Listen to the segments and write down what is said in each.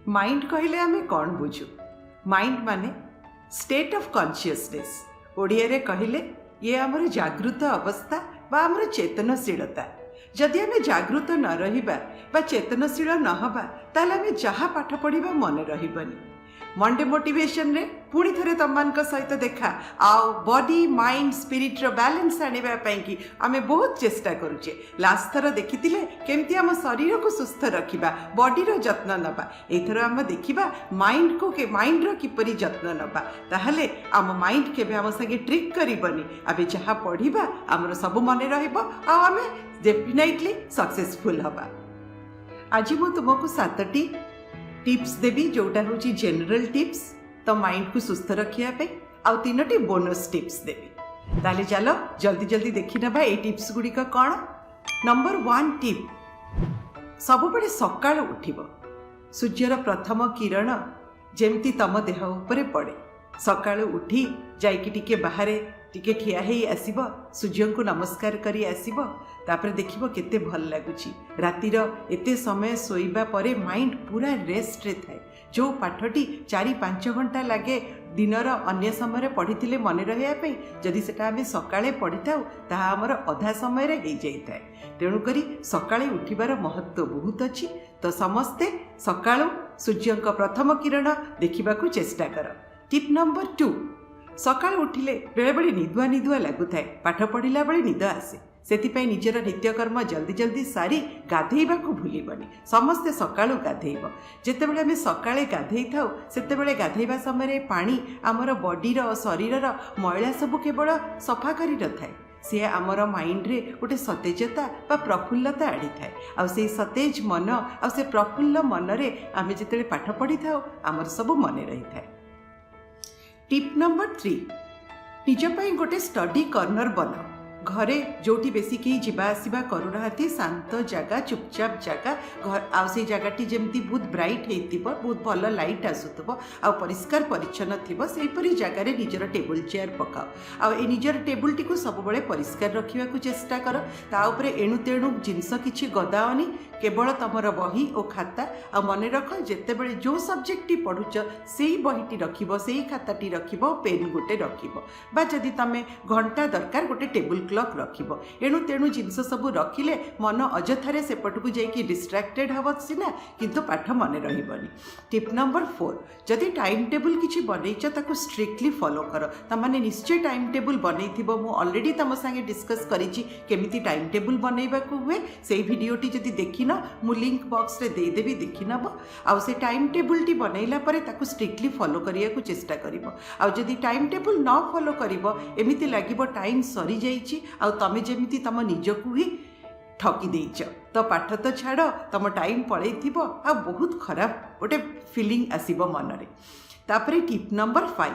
Mind कहले आमे कौन बुझू? माइंड माने स्टेट ऑफ कॉन्शियसनेस। ओडिया रे कहले ये आमर जागृत अवस्था बा आमर चेतनशीलता। जदि आमे जागृत न रहिबा बा चेतनशील न हबा ताले आमे जहा पाठ पढ़िबा मन रहिबनी। मंडे मोटिवेशन रे पुणी थरे तमମାନଙ୍କ सहित देखा आउ बॉडी माइंड स्पिरिट रो बैलेंस आनिबा पई कि आमे बहुत चेष्टा करूचे। लास्ट थर देखिथिले केमती आम शरीर को सुस्थ रखिबा, बॉडी रो जत्न नबा। एथर आम देखिबा माइंड को के माइंड रो किपरि जत्न नबा। ताहले आम माइंड केबे आम संगे ट्रिक करिबनी। आबे जहा पढ़िबा हमर सब मने रहइबो आ आमे डेफिनेटली सक्सेसफुल हबा। आज मु तुमको 7टी टिप्स देवी जोटा हूँ जनरल टिप्स तो माइंड को सुस्थ रखिया पे आउ 3टी बोनस टिप्स देवी। ताले चलो जल्दी जल्दी देखी नबा ए टिप्स गुड़िक कौन। नंबर 1 टिप, सब बड़े सकाळ उठिबो सूर्यर प्रथम किरण जेमती तम देह उपरे पड़े। सकाळ उठी जाइकी टिके बाहरे टिके ठिया हेई आसीबो, सूर्य को नमस्कार करी आसीबो। तापर देखिबो केते भल लागुची। रातिर एते समय सोइबा परे माइंड पूरा रेस्ट रे थाए। जो पाठटी 4-5 घंटा लगे दिनर अन्य समय पढ़ी मन रही जदि सेटा आमे सकाळे पढ़ी थाउ ताहा हमर अधा समय रे हेई जाई थाए। तेणु करी सकाळे उठिबार महत्व बहुत अछि। तो समस्ते सकाळु सूर्यंक प्रथम किरण देखिबाकू चेष्टा कर। टिप नंबर 2, सकाळ उठिले बेले बेले निदुआ निदुआ लगुଥାଏ। पाठ पढ़िला बेले निद आसे, सेतिपई निजर नित्यकर्म जल्दी जल्दी सारी गाधेइबाकू भूलिबनी। समस्ते सकाळु गाधेइब। जेतेबेले आमे सकाळे गाधेइ थाउ सेतेबेले गाधेइबा समय पानी आमर बॉडीर शरीरर मैला सबु केवल सफा करी नथाए, सी आमर माइंड रे गोटे सतेजता बा प्रफुल्लता आड़ी थाए। आ से सतेज मन आ से प्रफुल्ल मन रे आमे जेतेबेले पाठ पढ़ी थाउ आमर सब मने रही थाए। टिप नंबर 3, निज पई गोटे स्टडी कॉर्नर बनाओ। घरे जोटी बेसी कहीं जीवा आसवा करूना, शांत जगह चुपचाप जगह आ से जगहटी जमती बहुत ब्राइट होइतिबो, बहुत भल लाइट आसुतबो आ परिष्कार परिच्छन्न थिबो, सेहीपरि जगार निजर टेबुल चेयर पकाओ। आ ए निजर टेबुल टी को सब बळे परिष्कार रखिबा को चेष्टा कर। ता उपरे एणु तेणु जिनस किछि गदाओनी, केवल तमर बही और खाता। आ मन रख जेतेबेले जो सब्जेक्ट पढ़ुच सेही बहीटी रखिबो, सेही खाताटी रखिबो, पेन गोटे रखिबो, बा जदि तमे घंटा दरकार गोटे टेबुल क्लॉक रखिबो। एणु तेणु जिनस सब रखिले मन अजथारे सेपटकू जाइकी डिस्ट्रैक्टेड हब सिना, किंतु पाठ मन रहिबनी। टिप नंबर 4, जदि टाइम टेबुल किछि बनैछ ताकू स्ट्रिक्टली फॉलो कर। तमाने निश्चय टाइम टेबुल बनैथिबो। मु ऑलरेडी तम संगे डिस्कस करिछि केमिति टाइम टेबुल बनैबाकू हुए। सेही वीडियोटी जदि देखिन मु लिंक बॉक्स रे दे देबी, देखि नबो। आ से टाइम टेबुल टी बनैला परे ताकू स्ट्रिक्टली फॉलो करिया को चेष्टा करिवो। आ जदि टाइम टेबुल न फॉलो करिवो एमिति लागिवो टाइम सरी जाइछि आ तमे जेमिति तम निजकू ही ठकी देइछ। तो पाठ तो छाड़, तम टाइम पळैथिबो आ बहुत खराब गोटे फीलिंग आसीबो मन रे। तापरे टिप नंबर 5,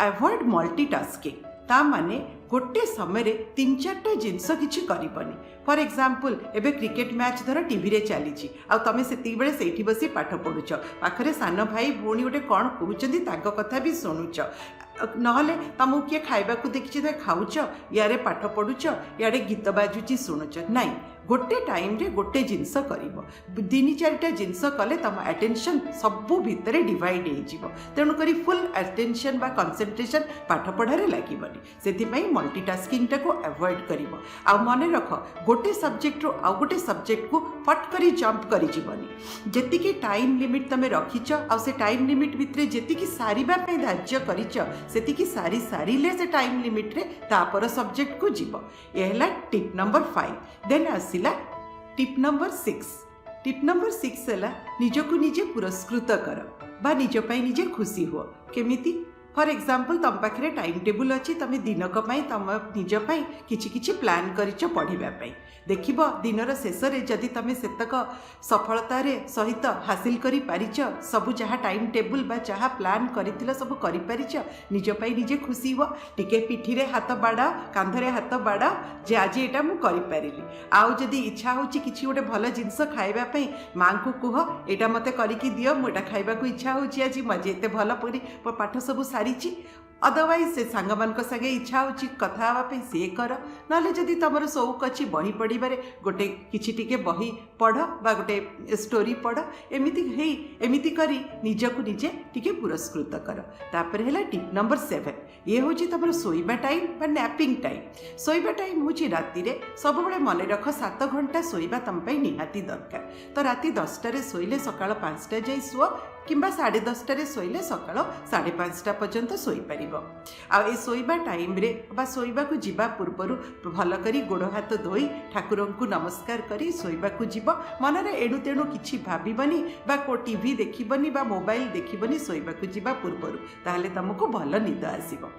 अवॉइड मल्टीटास्किंग। ता माने गोटे समय 3-4टा जिनस किछि करिबनी। फॉर एग्जांपल एबे क्रिकेट मैच धर टीवी रे चली आ तमे सेति बेले सेठी बसी पाठ पढुछ, पाखरे सान भाई भौणी गोटे कौन कहउचंदी ताको कथा भी सुनुच, नहले तुमको किए खाइबा को देखिए तो खाऊच, यारे पाठ पढ़ुच, यारे गीत बाजुची शुणुच। नाई, गोटे टाइम रे गोटे जिनस करिवो। 3-4टा जिनस कले तुम अटेंशन सबू भितर डिवाइड हो। तेणुक फुल अटेंशन बा कंसंट्रेशन पाठ पढ़ारे लगे। से मल्टीटास्किंग टाको अवॉइड करिवो। आ मन रख गोटे सब्जेक्ट रो आ गोटे सब्जेक्ट को फट करी जंप करी जीवनी। जेतिकी टाइम लिमिट तमे रखिच आ से टाइम लिमिट भितर जेतिकी सारिबा पे धार्य करिच सेतिकी सारी सारिले से टाइम लिमिट रे तापर सब्जेक्ट को जीव। ये हैला टिप नंबर 5। देन आसिला टिप नंबर 6। टिप नंबर 6 हैला निजको निजे पुरस्कृत कर बा निज पई निजे खुशी हो। केमिति? फॉर एग्जांपल तुम पाखे टाइम टेबुल अच्छी, तुम दिनक तुम निज किछि किछि प्लान करिच पढ़िबा पई। देखिबो दिनर शेष रे जदि तुम सेतक सफलतार सहित हासिल करि पारिच, सबु जहाँ टाइम टेबुल बा जहाँ प्लान करिथिल सब करि पारिच, निज पई निजे खुशी हो। टिके पिठी रे हाथ बाड़ा, कांधरे हाथ बाड़ा जे आज एटा मु करि पारिली। आउ जदि इच्छा होची किछि गोटे भल जिंस खाइबा पई, मां को कह एटा मते करिकि दियो, मु एटा खाइबा को इच्छा होची आज, मजे एते भल परी पाठ सब सारी अदरवाइज से सांग मान संगे इच्छा होची कथा हाँवाई सी कर ना जदि तुम शौक अच्छी बही पढ़वे गोटे किसी टिके बही पढ़ बा गोटे स्टोरी पढ़ एमती करी निजको निजे टिके पुरस्कृत कर। तापर है टिप नंबर 7 ये हूँ तुम शोवा टाइम बा नैपिंग टाइम। शोवा टाइम हूँ राति सब मन रख 7 घंटा शोवा तुम निहाती दरकार। तो राति 10टार शोले सका 5टा जाए शुआ कि 10:30 शोले सका 5:30 पर्यंत शोपार। आ शोवा टाइम रे बा शोवा को जीवा पूर्वर भल करी गोड़ हाथ धोई ठाकुर को नमस्कार करी शोवा को जीव मनरे एणु तेणु किछि भाबिबनी बा को टीवी देखिबनी बा मोबाइल देखिबनी शोवा को जीवा पूर्वर ताहले तुमको भल निद आसीबो।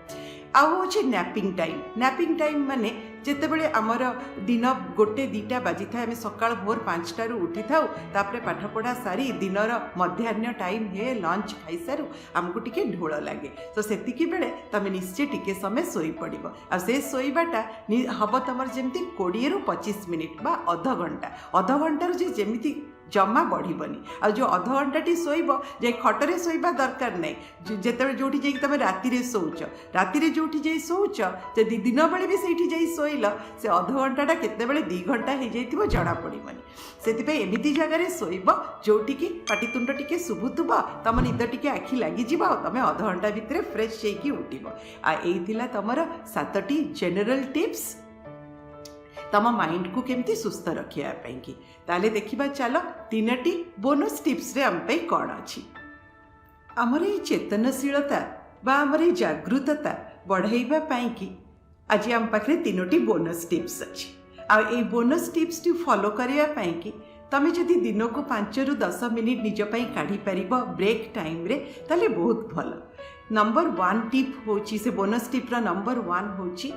आउ हूँ नैपिंग टाइम। नैपिंग टाइम माने जितेबले आमर दिन 1-2टा बाजी था आम सका भोर 5टारू उठी था तापर पाठ पढ़ा सारी दिनर मध्याह्न टाइम हे लंच खाई सारू आमको टिके ढोल लगे। तो सेतिकी बेले तुम निश्चय टिके समय शोई पड़ आ से शोवाटा हम तुम जमी 20 ରୁ 25 मिनिट बा अध घंटार जमी जमा बढ़नी। आ जो अध घंटाटी शोब जे खटरे शोवा दरकार नहीं जिते जो तुम राति शोच राति जो शोच जदि दिन बेले भी से शोल से अध घंटाटा केतेबेले 2 घंटा हो जाइथिबो जना पड़िबनी। से एमती जगार शोब जोटिकी पाटितुंड टिके शुभुथुब तुम निद टिके आखि लगी तुम अध घंटा भितर फ्रेश होइकी उठिबो। आ एइथिला तमर 7टी जनरल टिप्स तम माइंड को केमती सुस्थ रखापी कि ताले देखिबा चलो 3टी बोनस टिप्स रे आमपाई कौन अच्छी। आमर ये चेतनशीलता बा आमर ये जागृतता बढ़ाइबा पाई कि आज आम पाखे 3टी बोनस टिप्स अच्छी। आ ये बोनस टिप्स टी फॉलो करिया पाई कि तमे जदि दिन को 5 ରୁ 10 मिनिट निज पाई काढ़ी परिबो ब्रेक टाइम रे ताले बहुत भल। नंबर 1 टिप होची से बोनस टिप रा नंबर 1 होची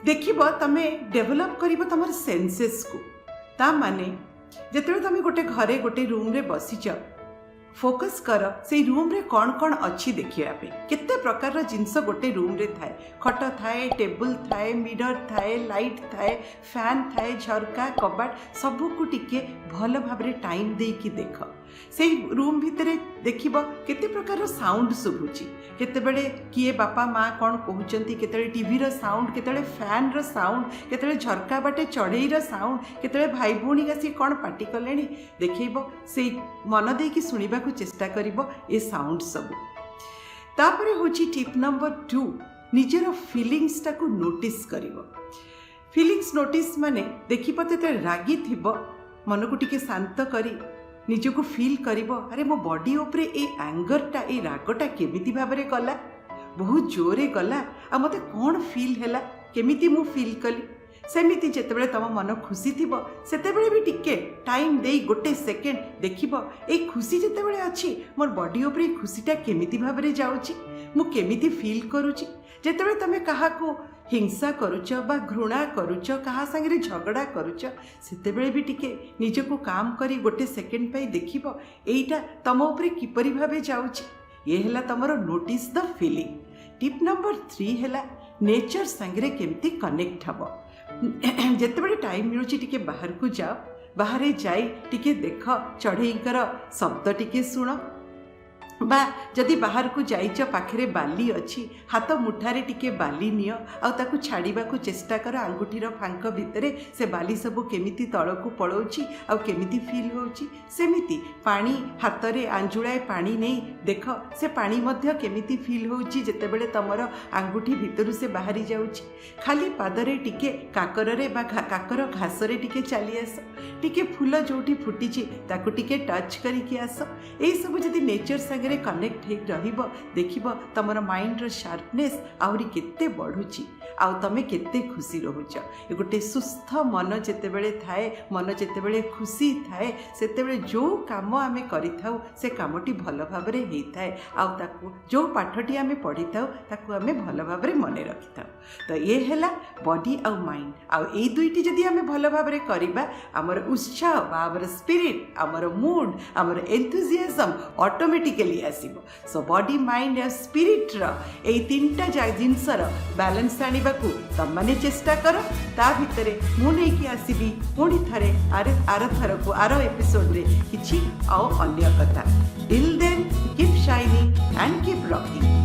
देखिबो तमे डेवलप करिबो तमर सेंसेस को। ता माने जेतेबे तमे गोटे घरे गोटे रूम रे बसिच फोकस कर से रूम रे कौन कौन अच्छी देखिया पे केते प्रकार जिनस गोटे रूम रे थाए खट थाए टेबल थाए मिरर थाए लाइट थाए फैन थाए झरका कबाट सबू को टिके भल भाबरे टाइम दे कि देख से रूम भितरे देखिबो केते प्रकार साउंड शुभुची केतेबेले किए बापा माँ कौन कहउचंती केतेबेले टीवी रो साउंड केतेबेले फैन रो साउंड केतेबेले झरका बाटे चढ़ई रो साउंड केतेबेले भाई भौणी आसी कौन पार्टी कलेनी देखिबो से मन दे कि सुनिबा को चेष्टा करिबो ए साउंड सब। तापरे होची टिप नंबर 2 निजर फीलिंग्स टाको नोटिस करिबो। फीलिंग्स नोटिस माने देखिबो ते रागी थिबो मन को टिके शांत करी निजको फील करिबो अरे मो बॉडी उपरे ए एंगरटा ए रागटा केमिति भाबरे गला बहुत जोरे गला आ मते कोन फील हैला केमिति मु फील कली सेमिति जेतेबेले तम मन खुशी थिबो सेतेबेले भी टिके टाइम देई गोटे सेकेंड देखिबो ए खुशी जेतेबेले अछि मोर बॉडी उपरे खुशीटा केमिति भाबरे जाउची मु केमिति फील करूची। जेतेबेले तमे काहा को हिंसा करुच बा घृणा करुच कहा संगे झगड़ा करुच सेतेबेले भी टिके निजको काम करी गोटे सेकेंड पाई देखिबो एइटा तम उपरे किपरि भाबे जाउची ये हैला तमरो notice the feeling. Tip number 3 हैला नेचर संगे केमती कनेक्ट हबो। जेतेबेले टाइम मिलुची टिके बाहर को जाओ बाहर जाई टिके देख चढ़ईकर शब्द टिके सुन बा जदि बाहर को जाइच पाखरे बाली अच्छी हाथ मुठारे टिके बाली नियो आ ताकू छाड़ीबा को चेष्टा कर आंगुठीर फांक भितरे से बाली सब केमिति तळकू पळौची आ केमिति फील होची सेमिति पानी हाथ रे आंजुळाए पानी नहीं देख से पानी मध्य केमिति फील होची जेतेबेले तमर आंगुठी भितरु से बाहरी जाउची। खाली पादरे टिके काकर रे बा काकर घास रे टिके चली आस टिके फूल जोठी फुटीची ताकू टिके टच करिके आस एई सब जदि नेचर संगे कनेक्ट हो रहिबो देखिबो तमर माइंड रो शार्पनेस आउरी केते बढ़ुची आउ तमे केते खुशी रहुच। ए गोटे सुस्थ मन जेतेबेले थाए मन जेतेबेले खुशी थाए सेतेबेले जो काम आमे करिथाउ से कामटी भल भाबरे हेइथाए आउ ताकू जो पाठटी आमे पढिथाउ ताकू आमे भल भाबरे मने रखिथाउ। तो ये हैला बॉडी आउ माइंड आउ ए दुईटी जदि आमे भल भाबरे करिबा हमर उत्साह बा हमर स्पिरिट हमर मूड हमर एंथुसियाज्म ऑटोमेटिकली आसीबो। सो बॉडी माइंड और स्पिरिट रो ए तीनटा जिनसर बैलेंस आनिबाकू तमने चेष्टा करो। ता भितरे मु नेकी आसीबी पुणी थरे आर थरकू आर एपिसोड रे किछि आउ अन्य कथा। Till then keep shining and keep rocking.